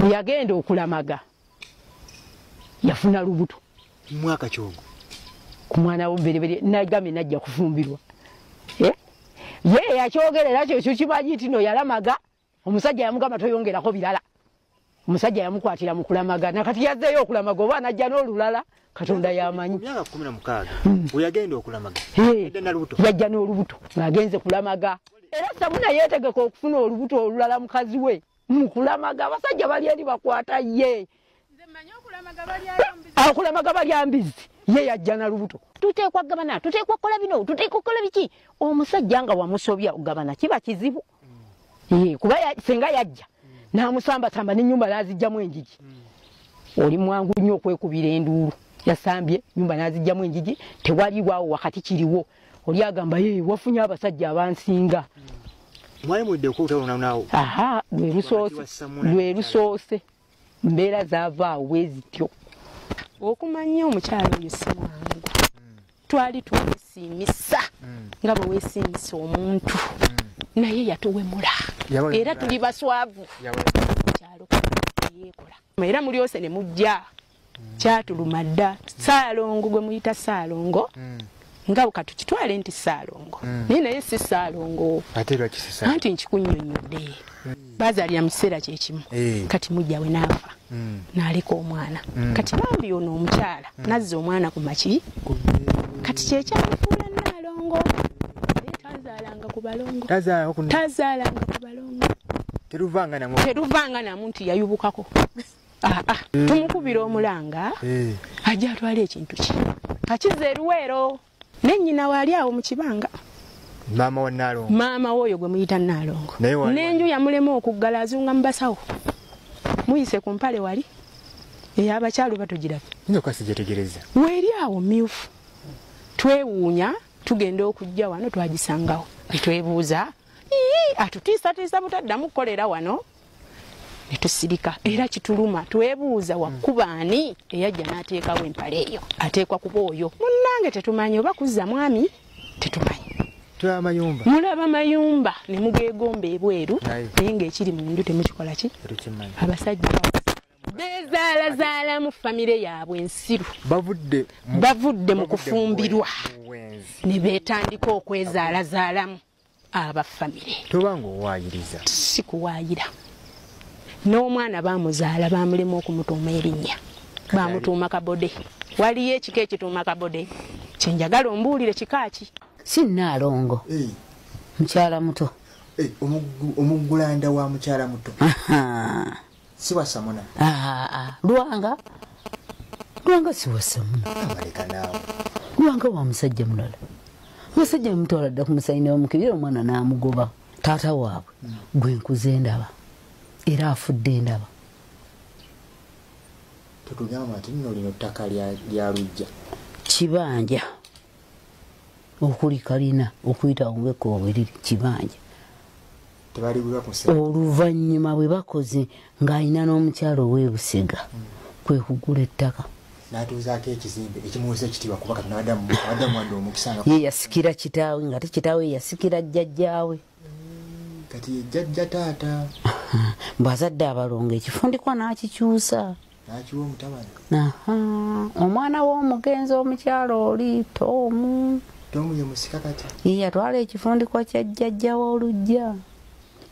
bwe yagenda okulamaga yafuna lubuto mwaka kyogo ku mwana w'omuberiberi nagamye najja kufumbirwa ye yakyogerera kyo kimanyi nti no yalamaga omusajja yamugamba toyongerako birala omusajja yamukwatira mu kulamaga nakati yazzeeyo okulamaga oba najja n'olulala Katonda yamanyi myaka 16 uyagenda okulamaga yajja n'olubuto ng'agenze kulamaga era Sabuna yeetegeka okufuna olubuto olulala mukazi we mu kulamaga abasajja bali eri bakwata ye okulamaga bali ambizi ye yajja na lubuto tuteekwa gabana tuteekwa kola bino tuteekwa kola biki omusajja nga wamusobya ogabana kiba kizibu kuba senga yajja n'amusamba samba n'ennyumba n'azijjamu enjigi oli mwangu nnyo okwekubira enduulu yasambye nyumba n'azijjamu enjigi tewali waawo wakati kiriwo oli agamba ye wafunye abasajja abansinga mwali mudde okutawona nawo lwe lusoose mbeera zaavaawo bwezityo okumanya omukyalo oyo si mwangu twali twesiimisa nga bwe weesiimisa omuntu naye yatuwemula era tuli baswavu kyalo yeekola era mulyose ne mujja kyatuluma dda Ssaalongo gwe muyita Ssaalongo nga katukitwale nti Ssaalongo naye si Ssaalongo anti nkikunnyonnyodde baazaalira mu kiseera kyekimu kati mujja we n'afa n'aleka omwana kati bambi ono omukyala nazza omwana ku maki kati kyekyamufuula Nnaalongo tazaalanga ku balongo tazaalanga ku balongo teruvanga namu nti yayubukako tumukubira omulanga ajja atwala ekintu ki akiza eruweero nennyina waali awo mu kibanga maama w'oyo gwe muyita Nnaalongo n'enju yamulema okuggala azunga mu basawo muyise ku mpale wali ey'abakyalo batugirabye weeri awo myufu twewuunya tugenda okujja wano twagisangawo netwebuuza atutiisatiisa butaddamu kukolera wano netusirika era kituluma twebuuza wakkubaani eyajja n'ateekawo empale eyo ateekwa kuba oyo munnange tetumanyi oba kuzza mwami tetumanyi mulaba mayumba ne mugeegomba ebweru naye ng'ekiri mu nju temukikola ki abasajja beezaalazaala mu famire yaabwe ensiru bavudde mu kufumbirwa ne beetandika okwezaalazaalamu abafamire tobanga owaayiriza si kuwaayira n'omwana baamuzaala baamulema okumutuuma erinnya baamutuuma Kabode waliyo ekika ekituuma Kabode kyenjagala ombuulire kikaaki si Nnaalongo mukyala muto omuggulanda wa mukyala muto si wa Samuna Lwanga si wa Samuna Lwanga wa musajja mulala musajja mutwala dda ku musayini wamukibira omwana n'amugoba taata waabwe gwe nkuze ndaba era afudde ndaba tetugamba nti nno lino ttaka lya Lujja Kibanja okuli kalina okuyita omubeko obweriri Kibanja oluvannyuma bwe bakoze ng'alina n'omukyalo ow'Ebusega kwe kugula ettaka n'atuuzaako ekizimbe ekimuwesa ekitiibwa kuba kati n'adamu wadde omukisa ye yasikira kitaawe nga te kitaawe yasikira jjajjaawe kati ye jjajja taata bw'azadde abalongo ekifundikwa n'akikyusa n'akiwa omutabani omwana w'omugenzi omukyalo oli Tomu ye musika kati ye yatwala ekifundikwa kya jjajja w'olujja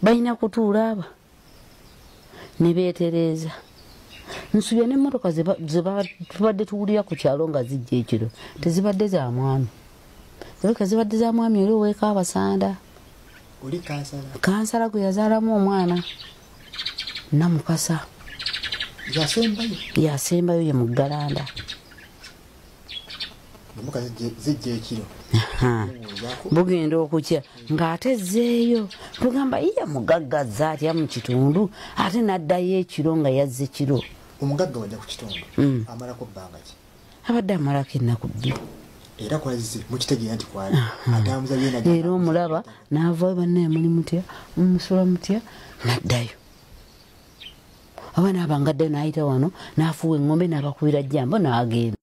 balina kutuula aba ne beetereeza nsubya n'emmotoka zebadde tuwulira ku kyalo nga zijja ekiro tezibadde za mwami zibadde zibadde za mwami oli oweeka abasanda oli kansala gwe yazaalamu omwana Namukasa yasembayo ye mu Ggalanda zijja ekiro bugenda okukya ng'ate zzeeyo tugamba iya mugaggaza atya mu kitundu ate n'addayo ekiro nga yazze kiro omugagga wajja ku kitundu amalako bbanga ki abadde amalako ennaku bbiri era kwazze mukitegeera nti kwali atambuza byena era omulaba n'avaayo bannaye muli mutya mumusula mutya n'addayo aba n'abangaddeyo n'ayita wano n'afuwa eŋŋombe n'abakubira jjambo n'agenda